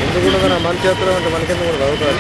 ఎందుకు కూడా మన చేతిలో ఉంటే మనకెందుకు కూడా చదువుతారు.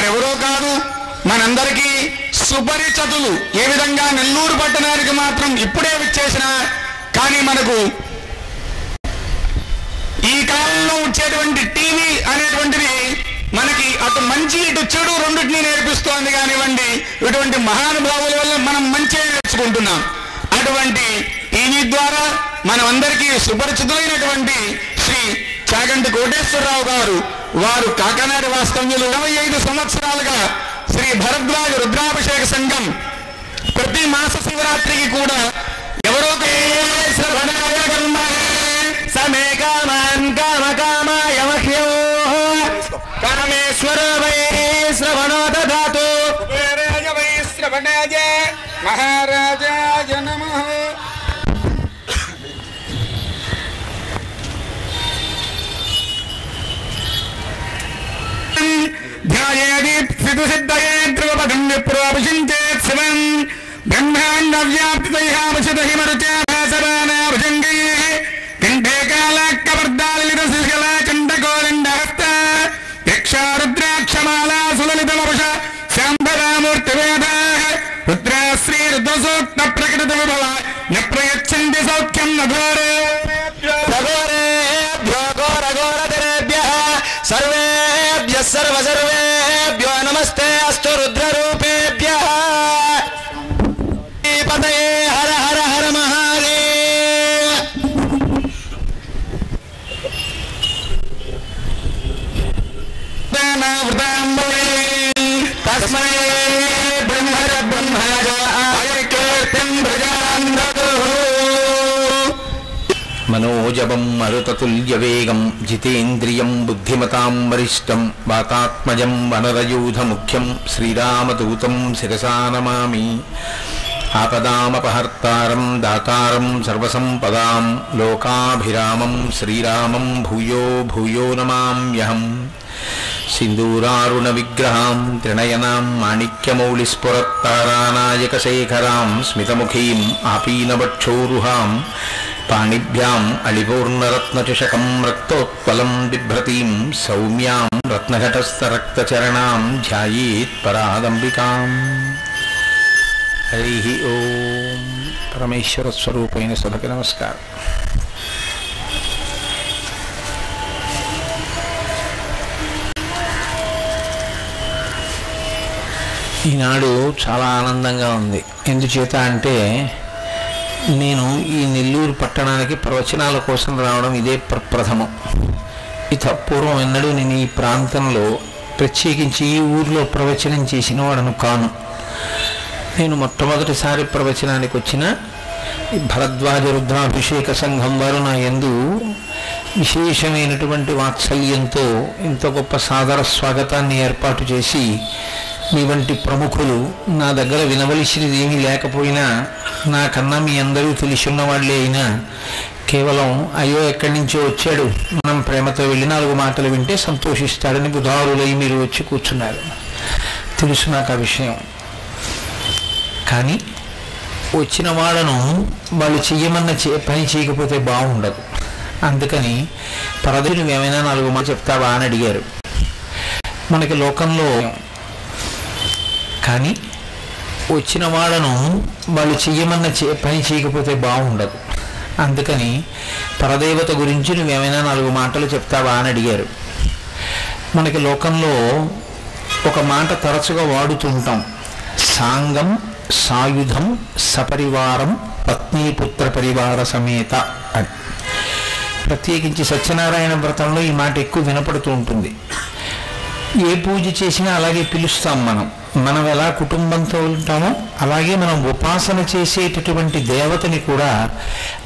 ఎవరో కాదు, మనందరికీ సుపరిచితులు. ఏ విధంగా నెల్లూరు పట్టణానికి మాత్రం ఇప్పుడే విచ్చేసిన, కానీ మనకు ఈ కాలంలో వచ్చేటువంటి టీవీ అనేటువంటిది మనకి అటు మంచి ఇటు చెడు రెండింటినీ నేర్పిస్తోంది. కానివ్వండి, ఇటువంటి మహానుభావుల వల్ల మనం మంచి నేర్చుకుంటున్నాం. అటువంటి టీవీ ద్వారా మనమందరికీ సుపరిచితులైనటువంటి శ్రీ చాగంటి కోటేశ్వరరావు గారు, వారు కాకినాడ వాస్తవ్యులు. 25 సంవత్సరాలుగా శ్రీ భరద్వాజ రుద్రాభిషేక సంఘం ప్రతి మాస శివరాత్రికి కూడా ఎవరో సమే కామాన్ కామ కామాయ మహ్యో కామేశ్వర వై శ్రవణో దదాతు కుబేరాయ వై శ్రవణాయ మహారాజాయ నమః. ధ్యాయేదీప్సితు సిద్ధయే ధ్రువపదం విప్రోభిషించేత్ శివం బ్రహ్మాండ వ్యాప్తిదయామచితహిమరుచాభాసరానాభుజంగైః కంఠే కాలాక్కవర్దాలితశిశిలా చండకోలిండహస్త యక్షారుద్రాక్షమాలా సులలితవపుష శాంబరామూర్తివేదాః రుద్రాశ్రీ రుద్రసూక్త ప్రకృత విభవ న ప్రయచ్చంతి సౌఖ్యం నఘోరేభ్యో ఘోరఘోరతరేభ్యః సర్వేభ్యః సర్వసర్వేభ్యో నమస్తే అస్తు రుద్రరూపేభ్యః. పతయే హర హర హర మహాదేవ. వృతాంబ తస్మై బ్రహ్మజ కీర్తిం ప్రజాందతుః. మనోజవం మరుతతుల్యవేగం జితేంద్రియం బుద్ధిమతాం వరిష్టం వాతాత్మజం వనరయూధముఖ్యం శ్రీరామదూతం శిరసా నమామి. ఆపదామపహర్తారం దాతారం సర్వసంపదాం లోకాభిరామం శ్రీరామం భూయో భూయో నమామ్యహం. సింధూరారుణ విగ్రహాం త్రినయనాం మాణిక్యమౌళిస్ఫురత్తారానాయకశేఖరాం స్మితముఖీం ఆపీనవక్షోరుహాం పాణిభ్యాం అళిపూర్ణరత్నచషకం రక్తోత్పలం బిభ్రతీం సౌమ్యాం రత్నఘటస్థరక్తచరణాం ధ్యాయేత్ పరాదంబికాం. హరి ఓం. పరమేశ్వర స్వరూపైన సభకి నమస్కారం. ఈనాడు చాలా ఆనందంగా ఉంది. ఎందుచేత అంటే నేను ఈ నెల్లూరు పట్టణానికి ప్రవచనాల కోసం రావడం ఇదే ప్రథమం. ఇత పూర్వం ఎన్నడూ నేను ఈ ప్రాంతంలో ప్రత్యేకించి ఈ ఊరిలో ప్రవచనం చేసిన వాడను కాను. నేను మొట్టమొదటిసారి ప్రవచనానికి వచ్చిన భరద్వాజ రుద్రాభిషేక సంఘం వారు నా యందు విశేషమైనటువంటి వాత్సల్యంతో ఇంత గొప్ప సాదర స్వాగతాన్ని ఏర్పాటు చేసి మీ వంటి ప్రముఖులు నా దగ్గర వినవలసినది ఏమీ లేకపోయినా నాకన్నా మీ అందరూ తెలిసిన్న వాళ్ళే అయినా కేవలం అయ్యో ఎక్కడి నుంచో వచ్చాడు, మనం ప్రేమతో వెళ్ళి 4 మాటలు వింటే సంతోషిస్తాడని బుధారులై మీరు వచ్చి కూర్చున్నారు. తెలుసు నాకు ఆ విషయం. కానీ వచ్చిన వాళ్ళను వాళ్ళు చెయ్యమన్న పని చేయకపోతే బాగుండదు. అందుకని పరదేవుడు ఏమైనా 4 మాటలు చెప్తావా అని అడిగారు. మనకి లోకంలో కానీ వచ్చిన వాళ్ళను వాళ్ళు చెయ్యమన్న పని చేయకపోతే బాగుండదు. అందుకని పరదేవత గురించి నువ్వేమైనా 4 మాటలు చెప్తావా అని అడిగారు. మనకి లోకంలో ఒక మాట తరచుగా వాడుతుంటాం, సాంగం సాయుధం సపరివారం పత్నీపుత్ర పరివార సమేత అని. ప్రత్యేకించి సత్యనారాయణ వ్రతంలో ఈ మాట ఎక్కువ వినపడుతూ ఉంటుంది. ఏ పూజ చేసినా అలాగే పిలుస్తాం. మనం ఎలా కుటుంబంతో ఉంటామో అలాగే మనం ఉపాసన చేసేటటువంటి దేవతని కూడా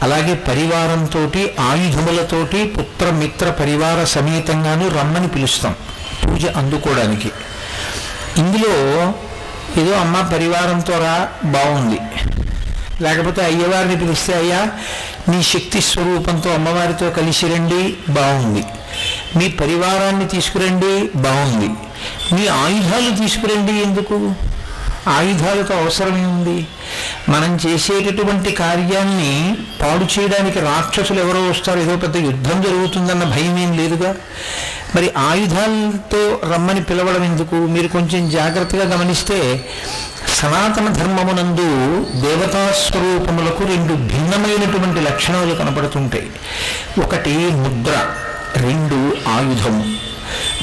అలాగే పరివారంతో ఆయుధములతోటి పుత్రమిత్ర పరివార సమేతంగాను రమ్మని పిలుస్తాం పూజ అందుకోవడానికి. ఇందులో ఏదో అమ్మ పరివారంతో రా బాగుంది, లేకపోతే అయ్యవారిని పిలిస్తే అయ్యా మీ శక్తి స్వరూపంతో అమ్మవారితో కలిసి రండి బాగుంది, మీ పరివారాన్ని తీసుకురండి బాగుంది, మీ ఆయుధాలు తీసుకురండి ఎందుకు? ఆయుధాలతో అవసరమే ఉంది? మనం చేసేటటువంటి కార్యాన్ని పాడు చేయడానికి రాక్షసులు ఎవరో వస్తారు, ఏదో పెద్ద యుద్ధం జరుగుతుందన్న భయం ఏం లేదుగా. మరి ఆయుధాలతో రమ్మని పిలవడం ఎందుకు? మీరు కొంచెం జాగ్రత్తగా గమనిస్తే సనాతన ధర్మమునందు దేవతా స్వరూపములకు 2 భిన్నమైనటువంటి లక్షణాలు కనపడుతుంటాయి. ఒకటి ముద్ర, 2 ఆయుధము.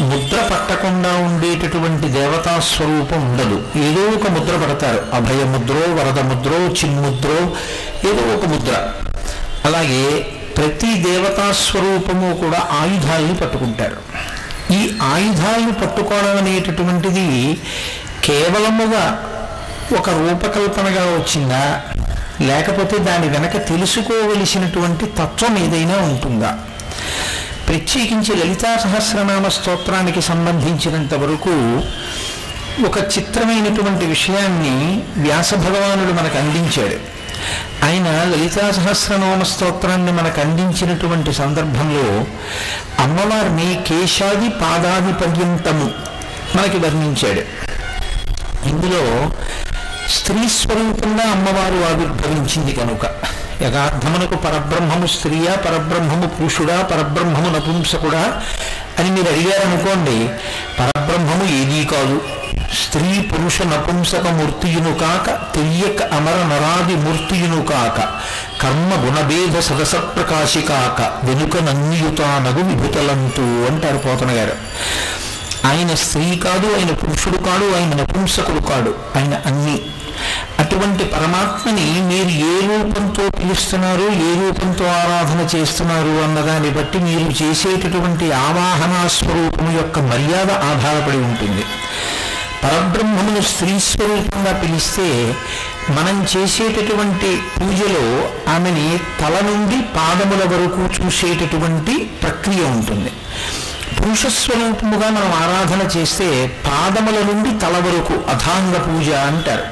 ముద్ర పట్టకుండా ఉండేటటువంటి దేవతా స్వరూపం ఉండదు. ఏదో ఒక ముద్ర పడతారు, అభయముద్రో వరద ముద్రో చిన్ముద్రో ఏదో ఒక ముద్ర. అలాగే ప్రతి దేవతా స్వరూపము కూడా ఆయుధాలను పట్టుకుంటారు. ఈ ఆయుధాలను పట్టుకోవడం అనేటటువంటిది కేవలముగా ఒక రూపకల్పనగా వచ్చిందా, లేకపోతే దాని వెనక తెలుసుకోవలసినటువంటి తత్వం ఏదైనా ఉంటుందా? ప్రత్యేకించి లలితా సహస్రనామ స్తోత్రానికి సంబంధించినంత వరకు ఒక చిత్రమైనటువంటి విషయాన్ని వ్యాస భగవానుడు మనకు అందించాడు. ఆయన లలితా సహస్రనామ స్తోత్రాన్ని మనకు అందించినటువంటి సందర్భంలో అమ్మవారిని కేశాది పాదాది పర్యంతము మనకి వర్ణించాడు. ఇందులో స్త్రీ స్వరూపంగా అమ్మవారు ఆవిర్భవించింది కనుక యథార్థమునకు పరబ్రహ్మము స్త్రీయా, పరబ్రహ్మము పురుషుడా, పరబ్రహ్మము నపుంసకుడా అని మీరు అడిగారనుకోండి, పరబ్రహ్మము ఏదీ కాదు. స్త్రీ పురుష నపుంసక మూర్తియును కాక, తెయ్యక అమర నరాది మూర్తియును కాక, కర్మ గుణభేద సదస ప్రకాశి కాక, వెనుక నన్యుతానగు విభుతలంతు అంటారు పోతన గారు. ఆయన స్త్రీ కాదు, ఆయన పురుషుడు కాడు, ఆయన నపుంసకుడు కాడు, ఆయన అన్నీ. అటువంటి పరమాత్మని మీరు ఏ రూపంతో పిలుస్తున్నారు, ఏ రూపంతో ఆరాధన చేస్తున్నారు అన్నదాన్ని బట్టి మీరు చేసేటటువంటి ఆవాహనా స్వరూపము యొక్క మర్యాద ఆధారపడి ఉంటుంది. పరబ్రహ్మమును స్త్రీ స్వరూపంగా పిలిస్తే మనం చేసేటటువంటి పూజలో ఆమెని తల నుండి పాదముల వరకు చూసేటటువంటి ప్రక్రియ ఉంటుంది. పురుష స్వరూపముగా మనం ఆరాధన చేస్తే పాదముల నుండి తల వరకు అథాంగ పూజ అంటారు.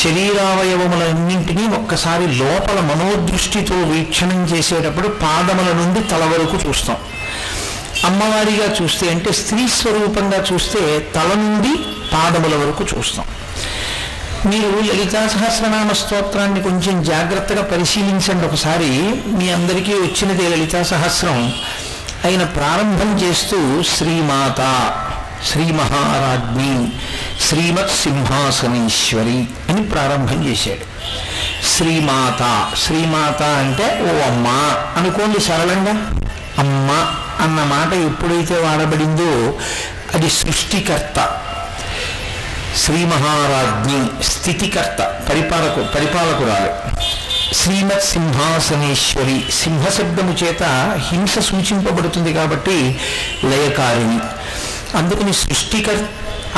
శరీరావయవములన్నింటినీ ఒక్కసారి లోపల మనోదృష్టితో వీక్షణం చేసేటప్పుడు పాదముల నుండి తల వరకు చూస్తాం. అమ్మవారిగా చూస్తే అంటే స్త్రీ స్వరూపంగా చూస్తే తల నుండి పాదముల వరకు చూస్తాం. మీరు లలితా సహస్రనామ స్తోత్రాన్ని కొంచెం జాగ్రత్తగా పరిశీలించండి ఒకసారి. మీ అందరికీ వచ్చినదే లలితా సహస్రం. ఆయన ప్రారంభం చేస్తూ శ్రీమాత, శ్రీ మహారాజ్ఞి, శ్రీమత్ సింహాసనేశ్వరి అని ప్రారంభం చేశాడు. శ్రీమాత, శ్రీమాత అంటే ఓ అమ్మ అనుకోండి సరళంగా. అమ్మ అన్న మాట ఎప్పుడైతే వాడబడిందో అది సృష్టికర్త. శ్రీ మహారాజ్ఞి స్థితికర్త, పరిపాలకురాలు. శ్రీమత్ సింహాసనేశ్వరి, సింహశబ్దము చేత హింస సూచింపబడుతుంది కాబట్టి లయకారిణి. అందుకని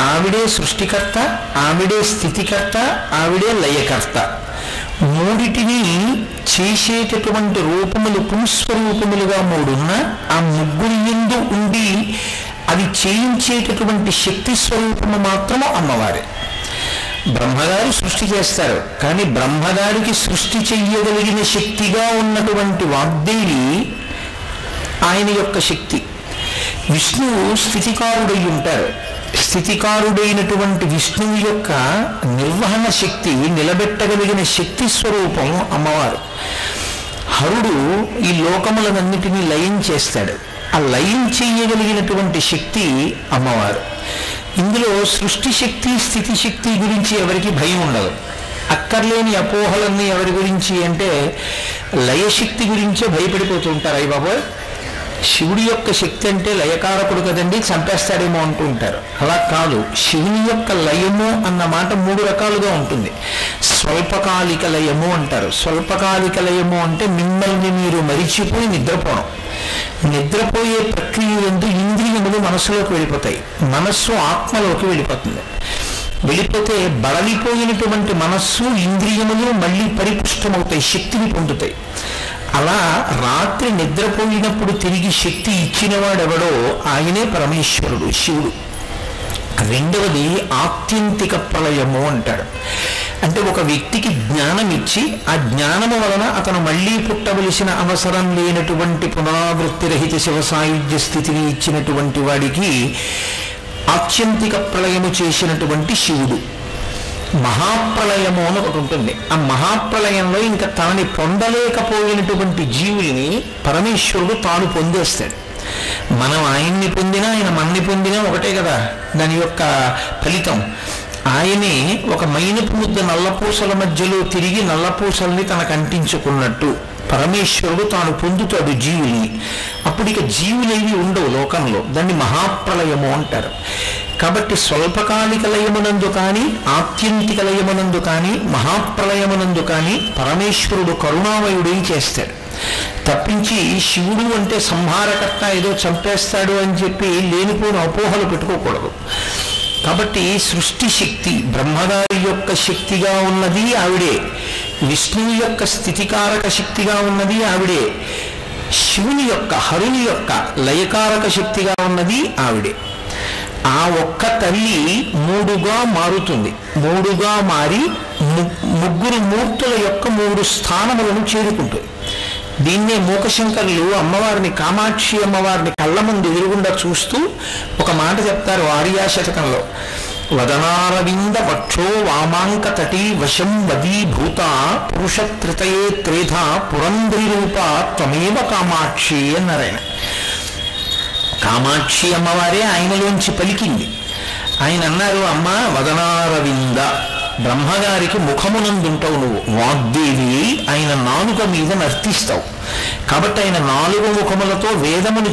ఆవిడే సృష్టికర్త, ఆవిడే స్థితికర్త, ఆవిడే లయకర్త. మూడిటిని చేసేటటువంటి రూపములు పుంస్వరూపములుగా మూడున్న ఆ ముగ్గురి యందు ఉండి అవి చేయించేటటువంటి శక్తి స్వరూపము మాత్రము అమ్మవారే. బ్రహ్మగారు సృష్టి చేస్తారు, కానీ బ్రహ్మగారికి సృష్టి చెయ్యగలిగిన శక్తిగా ఉన్నటువంటి వాగ్దేవి ఆయన యొక్క శక్తి. విష్ణువు స్థితికారుడై ఉంటారు. స్థితికారుడైనటువంటి విష్ణువు యొక్క నిర్వహణ శక్తి, నిలబెట్టగలిగిన శక్తి స్వరూపం అమ్మవారు. హరుడు ఈ లోకములన్నిటినీ లయం చేస్తాడు. ఆ లయం చేయగలిగినటువంటి శక్తి అమ్మవారు. ఇందులో సృష్టి శక్తి, స్థితి శక్తి గురించి ఎవరికి భయం ఉండదు. అక్కర్లేని అపోహలన్నీ ఎవరి గురించి అంటే లయశక్తి గురించే భయపడిపోతూ ఉంటారు. అయ్య బాబోయ్, శివుడి యొక్క శక్తి అంటే లయకారకుడు కదండి, చంపేస్తాడేమో అంటూ ఉంటారు. అలా కాదు. శివుని యొక్క లయము అన్న మాట మూడు రకాలుగా ఉంటుంది. స్వల్పకాలిక లయము అంటారు. స్వల్పకాలిక లయము అంటే మిమ్మల్ని మీరు మరిచిపోయి నిద్రపోవడం. నిద్రపోయే ప్రక్రియ ఎందు ఇంద్రియములు మనస్సులోకి వెళ్ళిపోతాయి, మనస్సు ఆత్మలోకి వెళ్ళిపోతుంది. వెళ్ళిపోతే బడలిపోయినటువంటి మనస్సు, ఇంద్రియములు మళ్ళీ పరిపుష్టమవుతాయి, శక్తిని పొందుతాయి. అలా రాత్రి నిద్రపోయినప్పుడు తిరిగి శక్తి ఇచ్చినవాడెవడో ఆయనే పరమేశ్వరుడు, శివుడు. రెండవది ఆత్యంతిక ప్రళయము అంటాడు. అంటే ఒక వ్యక్తికి జ్ఞానం ఇచ్చి ఆ జ్ఞానము వలన అతను మళ్ళీ పుట్టవలసిన అవసరం లేనటువంటి పునరావృత్తి రహిత శివసాయుధ్య స్థితిని ఇచ్చినటువంటి వాడికి ఆత్యంతిక ప్రళయము చేసినటువంటి శివుడు. మహాప్రళయము అని ఒకటి ఉంటుంది. ఆ మహాప్రళయంలో ఇంకా తనని పొందలేకపోయినటువంటి జీవుల్ని పరమేశ్వరుడు తాను పొందేస్తాడు. మనం ఆయన్ని పొందినా ఆయన మనని పొందినా ఒకటే కదా దాని యొక్క ఫలితం. ఆయనే ఒక మైనపు ముద్ద నల్లపూసల మధ్యలో తిరిగి నల్లపూసల్ని తనకు అంటించుకున్నట్టు పరమేశ్వరుడు తాను పొందుతాడు జీవుల్ని. అప్పుడు ఇక జీవులేవి ఉండవు లోకంలో. దాన్ని మహాప్రళయము అంటారు. కాబట్టి స్వల్పకాలిక లయమునందు కానీ, ఆత్యంతిక లయమునందు కానీ, మహాప్రళయమునందు కానీ పరమేశ్వరుడు కరుణామయుడై చేస్తాడు. తప్పించి శివుడు అంటే సంహారకర్త, ఏదో చంపేస్తాడు అని చెప్పి లేనిపోయిన అపోహలు పెట్టుకోకూడదు. కాబట్టి సృష్టి శక్తి బ్రహ్మగారి యొక్క శక్తిగా ఉన్నది ఆవిడే, విష్ణువు యొక్క స్థితికారక శక్తిగా ఉన్నది ఆవిడే, శివుని యొక్క హరుని యొక్క లయకారక శక్తిగా ఉన్నది ఆవిడే. ఆ ఒక్క తల్లి మూడుగా మారుతుంది. మూడుగా మారి ముగ్గురు మూర్తుల యొక్క మూడు స్థానములను చేరుకుంటుంది. దీన్నే మూకశంకరులు అమ్మవారిని, కామాక్షి అమ్మవారిని కళ్ళ ముందు ఎదురుగుండా చూస్తూ ఒక మాట చెప్తారు ఆర్యాశతకంలో. వదనారవింద వక్షో వామాంక తటీ వశం వదీభూత పురుషత్రితయే త్రేధ పురంధ్రి రూప త్వమేవ కామాక్షి అన్నారాయన. కామాక్షి అమ్మవారే ఆయనలోంచి పలికింది. ఆయన అన్నారు, అమ్మ వదనారవింద, బ్రహ్మగారికి ముఖమునందుంటావు నువ్వు, వాగ్దేవి ఆయన నాలుక మీద నర్తిస్తావు. కాబట్టి ఆయన నాలుగు ముఖములతో వేదమును